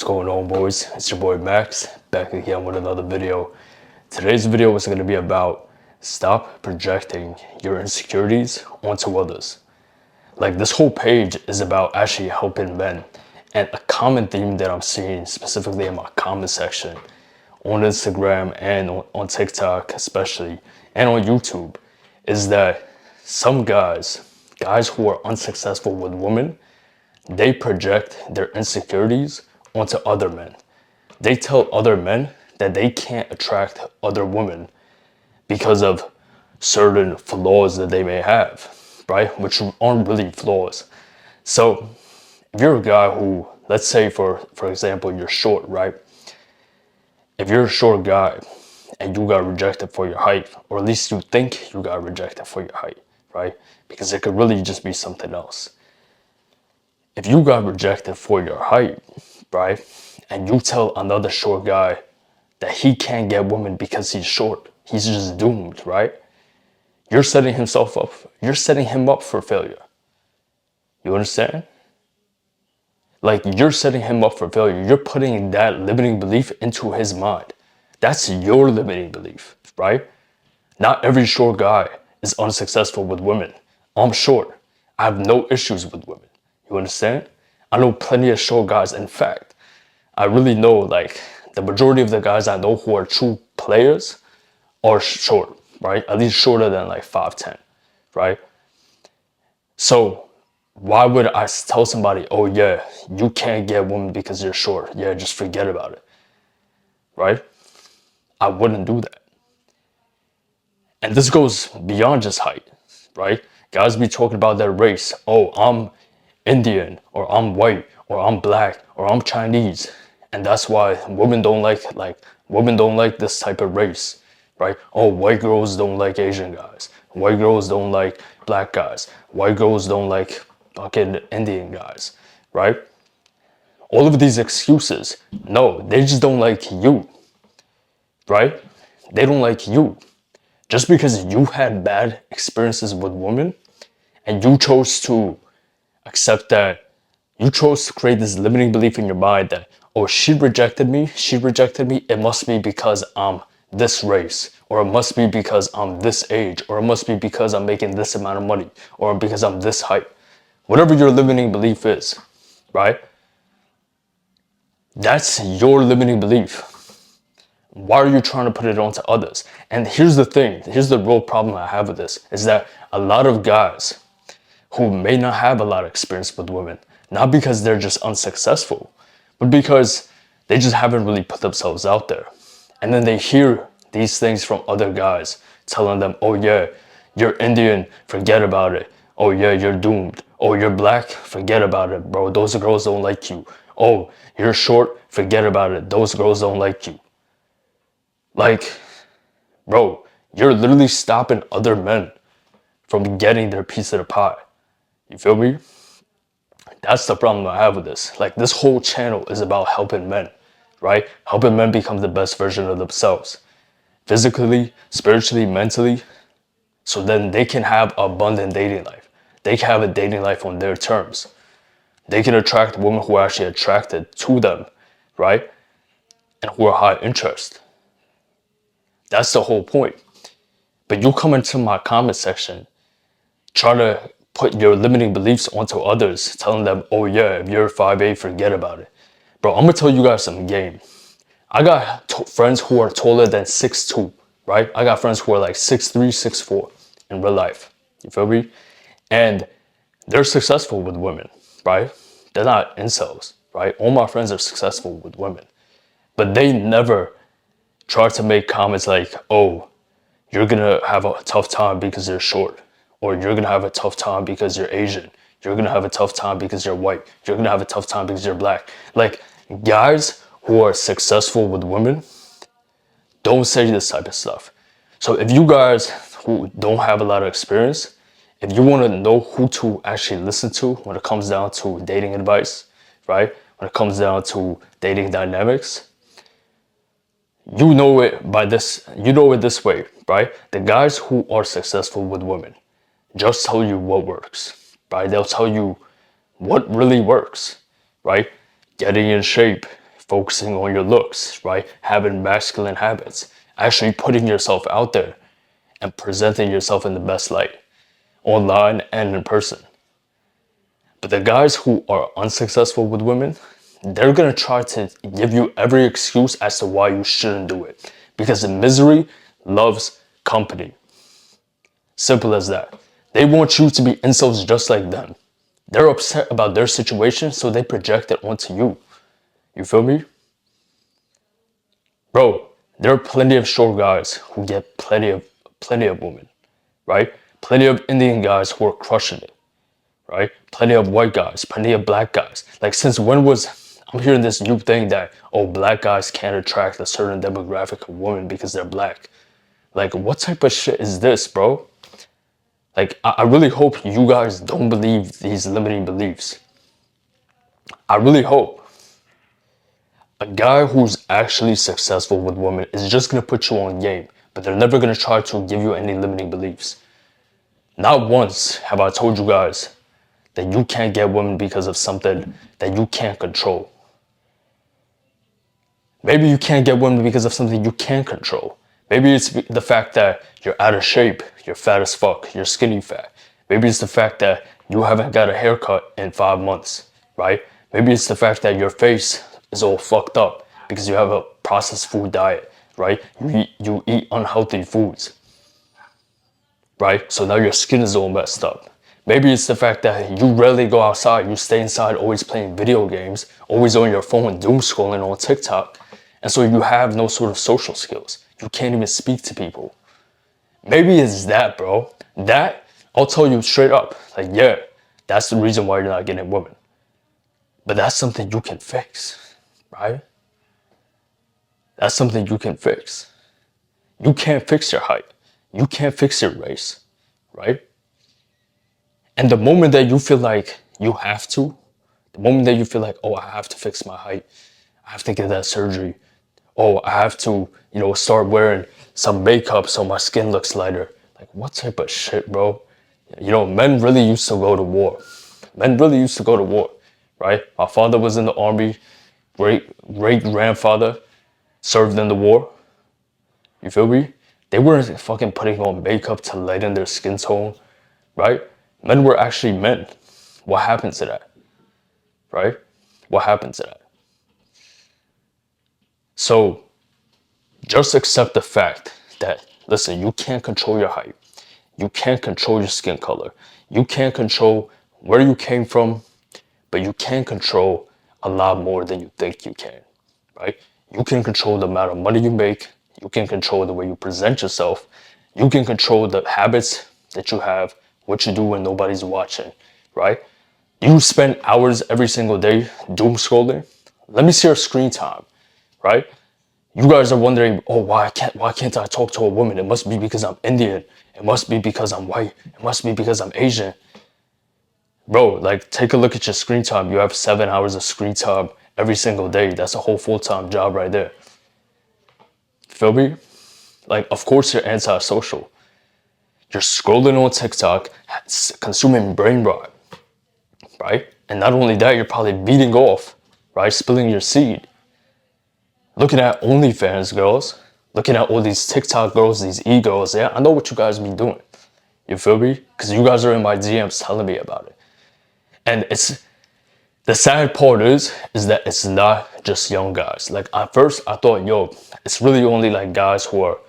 What's going on, boys? It's your boy Max, back again with another video. Today's video is going to be about stop projecting your insecurities onto others. Like, this whole page is about actually helping men, and a common theme that I'm seeing specifically in my comment section on Instagram and on TikTok especially, and on YouTube, is that some guys who are unsuccessful with women, they project their insecurities onto other men. They tell other men that they can't attract other women because of certain flaws that they may have, right? Which aren't really flaws. So if you're a guy who, let's say for example, you're short, right? If you're a short guy and you got rejected for your height, or at least you think you got rejected for your height, right? Because it could really just be something else. If you got rejected for your height, right, and you tell another short guy that he can't get women because he's short, he's just doomed, right? You're setting him up for failure. You understand? Like, you're setting him up for failure. You're putting that limiting belief into his mind. That's your limiting belief, right? Not every short guy is unsuccessful with women. I'm short. I have no issues with women. You understand? I know plenty of short guys. In fact, I really know, like, the majority of the guys I know who are true players are short, right? At least shorter than like 5'10", right? So why would I tell somebody, oh yeah, you can't get women because you're short? Yeah, just forget about it, right? I wouldn't do that. And this goes beyond just height, right? Guys be talking about their race. Oh, I'm Indian, or I'm white, or I'm black, or I'm Chinese. And that's why women don't like this type of race, right? Oh, white girls don't like Asian guys. White girls don't like black guys. White girls don't like fucking Indian guys, right? All of these excuses, no, they just don't like you, right? They don't like you. Just because you had bad experiences with women and you chose to accept that, you chose to create this limiting belief in your mind that, oh, she rejected me, it must be because I'm this race, or it must be because I'm this age, or it must be because I'm making this amount of money, or because I'm this height. Whatever your limiting belief is, right? That's your limiting belief. Why are you trying to put it onto others? And here's the thing, here's the real problem I have with this, is that a lot of guys who may not have a lot of experience with women, not because they're just unsuccessful, but because they just haven't really put themselves out there. And then they hear these things from other guys telling them, oh yeah, you're Indian, forget about it. Oh yeah, you're doomed. Oh, you're black, forget about it, bro. Those girls don't like you. Oh, you're short, forget about it. Those girls don't like you. Like, bro, you're literally stopping other men from getting their piece of the pie. You feel me? That's the problem I have with this. Like, this whole channel is about helping men, right? Helping men become the best version of themselves. Physically, spiritually, mentally. So then they can have an abundant dating life. They can have a dating life on their terms. They can attract women who are actually attracted to them, right? And who are high interest. That's the whole point. But you come into my comment section, try to put your limiting beliefs onto others, telling them, oh yeah, if you're 5'8", forget about it. Bro, I'm gonna tell you guys some game. I got friends who are taller than 6'2", right? I got friends who are like 6'3", 6'4" in real life. You feel me? And they're successful with women, right? They're not incels, right? All my friends are successful with women. But they never try to make comments like, oh, you're gonna have a tough time because you're short, or you're gonna have a tough time because you're Asian, you're gonna have a tough time because you're white, you're gonna have a tough time because you're black. Like, guys who are successful with women don't say this type of stuff. So if you guys who don't have a lot of experience, if you want to know who to actually listen to when it comes down to dating advice, right? When it comes down to dating dynamics, you know it this way, right? The guys who are successful with women just tell you what works, right? They'll tell you what really works, right? Getting in shape, focusing on your looks, right? Having masculine habits, actually putting yourself out there and presenting yourself in the best light, online and in person. But the guys who are unsuccessful with women, they're gonna try to give you every excuse as to why you shouldn't do it. Because the misery loves company. Simple as that. They want you to be incels just like them. They're upset about their situation, so they project it onto you. You feel me? Bro, there are plenty of short guys who get plenty of women, right? Plenty of Indian guys who are crushing it, right? Plenty of white guys, plenty of black guys. Like, since when was I'm hearing this new thing that, oh, black guys can't attract a certain demographic of women because they're black. Like, what type of shit is this, bro? Like, I really hope you guys don't believe these limiting beliefs. I really hope. A guy who's actually successful with women is just gonna put you on game, but they're never gonna try to give you any limiting beliefs. Not once have I told you guys that you can't get women because of something that you can't control. Maybe you can't get women because of something you can control. Maybe it's the fact that you're out of shape, you're fat as fuck, you're skinny fat. Maybe it's the fact that you haven't got a haircut in 5 months, right? Maybe it's the fact that your face is all fucked up because you have a processed food diet, right? You eat unhealthy foods, right? So now your skin is all messed up. Maybe it's the fact that you rarely go outside, you stay inside always playing video games, always on your phone, doom scrolling on TikTok. And so you have no sort of social skills. You can't even speak to people. Maybe it's that, bro. That, I'll tell you straight up. Like, yeah, that's the reason why you're not getting women. But that's something you can fix, right? That's something you can fix. You can't fix your height. You can't fix your race, right? And the moment that you feel like you have to, the moment that you feel like, oh, I have to fix my height, I have to get that surgery, oh, I have to, start wearing some makeup so my skin looks lighter. Like, what type of shit, bro? Men really used to go to war. Men really used to go to war, right? My father was in the army. Great-grandfather served in the war. You feel me? They weren't fucking putting on makeup to lighten their skin tone, right? Men were actually men. What happened to that, right? What happened to that? So just accept the fact that, listen, you can't control your height. You can't control your skin color. You can't control where you came from, but you can control a lot more than you think you can, right? You can control the amount of money you make. You can control the way you present yourself. You can control the habits that you have, what you do when nobody's watching, right? You spend hours every single day doom scrolling. Let me see your screen time, right? You guys are wondering, oh, why can't I talk to a woman? It must be because I'm Indian. It must be because I'm white. It must be because I'm Asian. Bro, like, take a look at your screen time. You have 7 hours of screen time every single day. That's a whole full-time job right there. Feel me? Like, of course you're antisocial. You're scrolling on TikTok, consuming brain rot, right? And not only that, you're probably beating off, right? Spilling your seed. Looking at OnlyFans girls, looking at all these TikTok girls, these e-girls. Yeah, I know what you guys be doing. You feel me? Because you guys are in my DMs telling me about it. And it's the sad part is that it's not just young guys. Like, at first I thought, yo, it's really only like guys who are,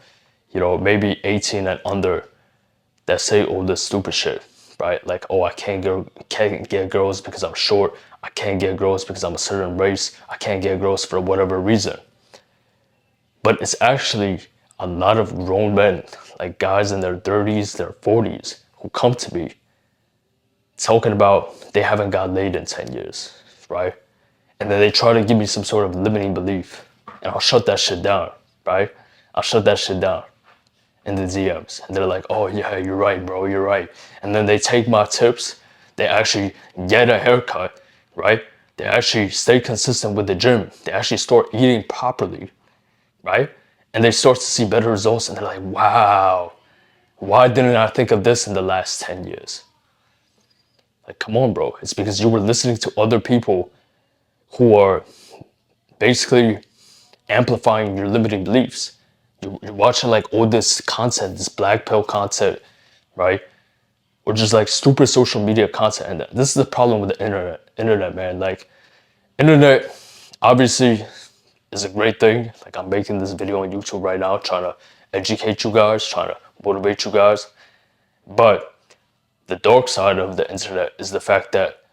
maybe 18 and under that say all this stupid shit, right? Like, oh, I can't get girls because I'm short. I can't get girls because I'm a certain race. I can't get girls for whatever reason. But it's actually a lot of grown men, like guys in their 30s, their 40s, who come to me talking about they haven't got laid in 10 years, right? And then they try to give me some sort of limiting belief. And I'll shut that shit down, right? I'll shut that shit down in the DMs. And they're like, oh yeah, you're right, bro, you're right. And then they take my tips. They actually get a haircut, right? They actually stay consistent with the gym. They actually start eating properly, right? And they start to see better results, and they're like, wow, why didn't I think of this in the last 10 years? Like, come on, bro. It's because you were listening to other people who are basically amplifying your limiting beliefs. You're watching like all this content, this black pill content, right? Or just like stupid social media content. And this is the problem with the internet, man. Like, internet obviously is a great thing. Like, I'm making this video on YouTube right now, trying to educate you guys, trying to motivate you guys. But the dark side of the internet is the fact that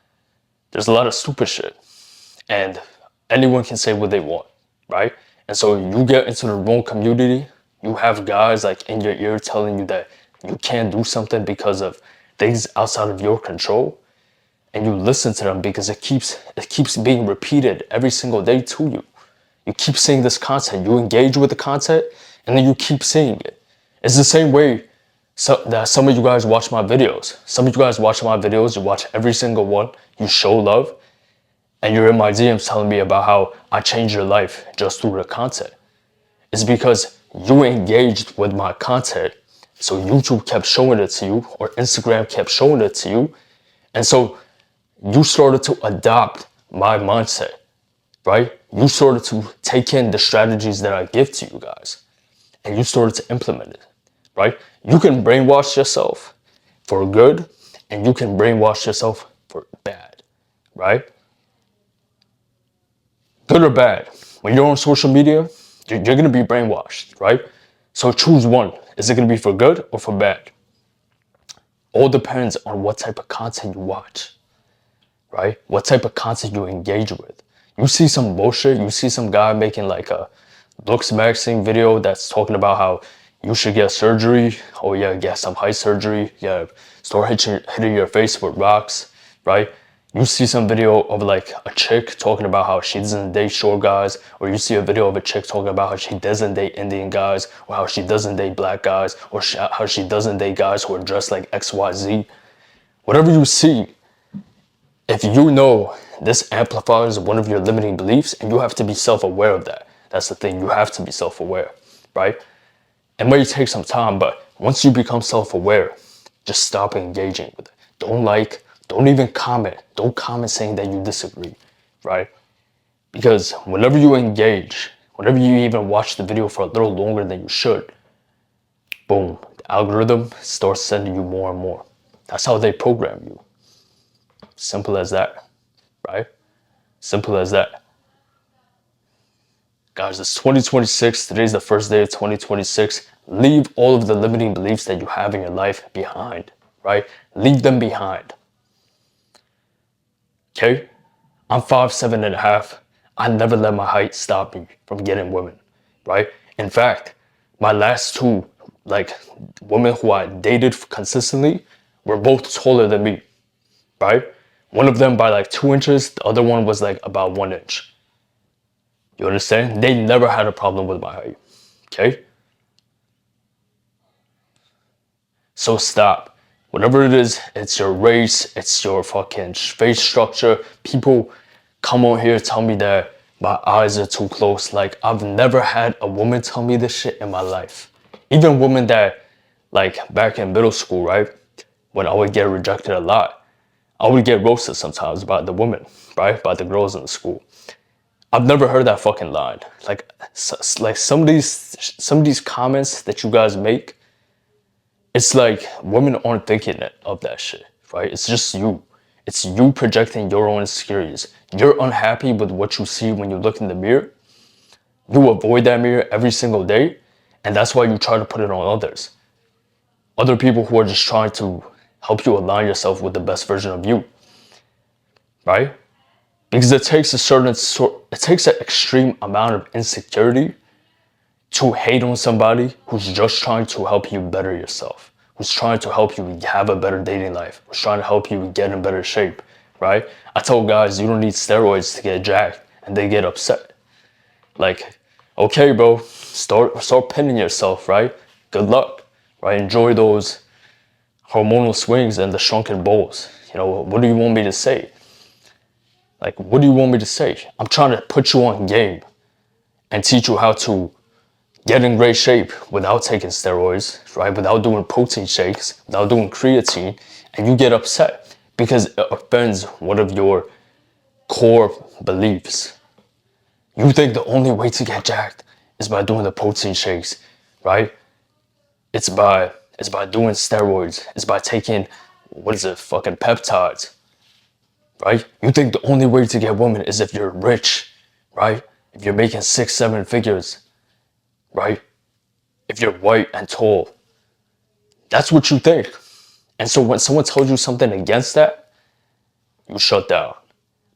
there's a lot of stupid shit. And anyone can say what they want, right? And so you get into the wrong community, you have guys like in your ear telling you that you can't do something because of things outside of your control, and you listen to them because it keeps being repeated every single day to you. You keep seeing this content, you engage with the content, and then you keep seeing it. It's the same way that some of you guys watch my videos. Some of you guys watch my videos, you watch every single one, you show love, and you're in my DMs telling me about how I changed your life just through the content. It's because you engaged with my content, so YouTube kept showing it to you, or Instagram kept showing it to you, and so you started to adopt my mindset, right? You started to take in the strategies that I give to you guys, and you started to implement it, right? You can brainwash yourself for good, and you can brainwash yourself for bad, right? Good or bad. When you're on social media, you're going to be brainwashed, right? So choose one. Is it going to be for good or for bad? All depends on what type of content you watch, right? What type of content you engage with. You see some bullshit, you see some guy making like a looks maxing video that's talking about how you should get surgery. Oh yeah, get some height surgery. Yeah, start hitting your face with rocks, right? You see some video of like a chick talking about how she doesn't date short guys, or you see a video of a chick talking about how she doesn't date Indian guys, or how she doesn't date black guys, or how she doesn't date guys who are dressed like XYZ. Whatever you see, if you know this amplifies one of your limiting beliefs, and you have to be self-aware of that. That's the thing, you have to be self-aware, right? It may take some time, but once you become self-aware, just stop engaging with it. Don't even comment. Don't comment saying that you disagree, right? Because whenever you engage, whenever you even watch the video for a little longer than you should, boom, the algorithm starts sending you more and more. That's how they program you. Simple as that, right? Simple as that. Guys, it's 2026. Today's the first day of 2026. Leave all of the limiting beliefs that you have in your life behind, right? Leave them behind. Okay? I'm 5'7.5". I never let my height stop me from getting women, right? In fact, my last two, like, women who I dated consistently were both taller than me, right? One of them by like 2 inches, the other one was like about 1 inch. You understand? They never had a problem with my height, okay? So stop. Whatever it is, it's your race, it's your fucking face structure. People come on here tell me that my eyes are too close. Like, I've never had a woman tell me this shit in my life. Even women that, like, back in middle school, right? When I would get rejected a lot, I would get roasted sometimes by the women, right? By the girls in the school. I've never heard that fucking line. Like some of these comments that you guys make, it's like women aren't thinking of that shit, right? It's just you. It's you projecting your own insecurities. You're unhappy with what you see when you look in the mirror. You avoid that mirror every single day, and that's why you try to put it on others. Other people who are just trying to help you align yourself with the best version of you, right? Because it takes it takes an extreme amount of insecurity to hate on somebody who's just trying to help you better yourself, who's trying to help you have a better dating life, who's trying to help you get in better shape, right? I tell guys you don't need steroids to get jacked, and they get upset. Like, okay, bro, start pinning yourself, right? Good luck, right? Enjoy those hormonal swings and the shrunken bulls. You know, what do you want me to say? Like, what do you want me to say? I'm trying to put you on game and teach you how to get in great shape without taking steroids, right? Without doing protein shakes, without doing creatine, and you get upset because it offends one of your core beliefs. You think the only way to get jacked is by doing the protein shakes, right? It's by doing steroids. It's by taking, what is it, fucking peptides, right? You think the only way to get women is if you're rich, right? If you're making 6, 7 figures, right? If you're white and tall. That's what you think. And so when someone tells you something against that, you shut down.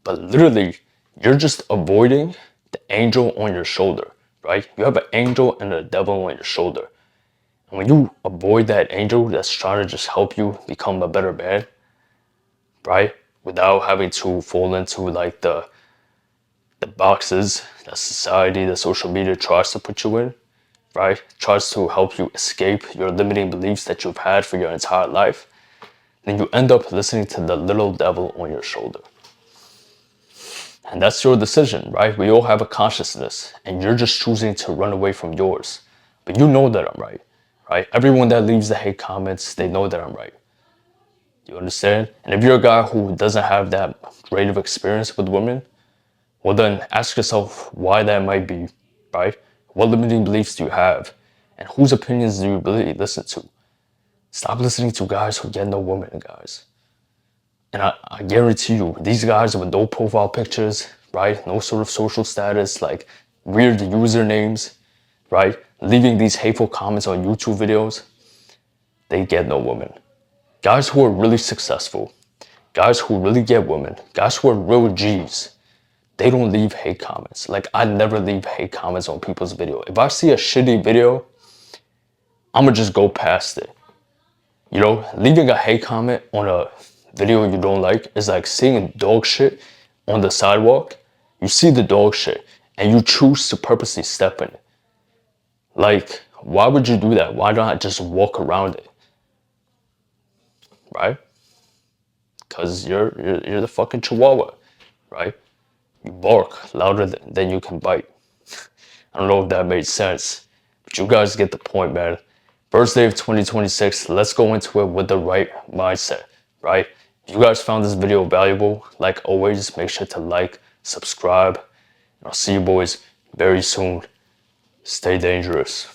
But literally, you're just avoiding the angel on your shoulder, right? You have an angel and a devil on your shoulder. And when you avoid that angel that's trying to just help you become a better man, right? Without having to fall into like the boxes that society, that social media tries to put you in, right? Tries to help you escape your limiting beliefs that you've had for your entire life, then you end up listening to the little devil on your shoulder. And that's your decision, right? We all have a consciousness, and you're just choosing to run away from yours. But you know that I'm right, right? Everyone that leaves the hate comments, they know that I'm right. You understand? And if you're a guy who doesn't have that great of experience with women, well then ask yourself why that might be, right? What limiting beliefs do you have? And whose opinions do you really listen to? Stop listening to guys who get no woman, guys. And I guarantee you, these guys with no profile pictures, right? No sort of social status, like weird usernames, right? Leaving these hateful comments on YouTube videos, they get no woman. Guys who are really successful, guys who really get women, guys who are real G's, they don't leave hate comments. Like, I never leave hate comments on people's video. If I see a shitty video, I'ma just go past it. You know, leaving a hate comment on a video you don't like is like seeing dog shit on the sidewalk. You see the dog shit and you choose to purposely step in it. Like, why would you do that? Why not just walk around it? Right? Because you're the fucking chihuahua, right? You bark louder than you can bite. I don't know if that made sense, but you guys get the point, man. First day of 2026, let's go into it with the right mindset, right? If you guys found this video valuable, like always, make sure to like, subscribe, and I'll see you boys very soon. Stay dangerous.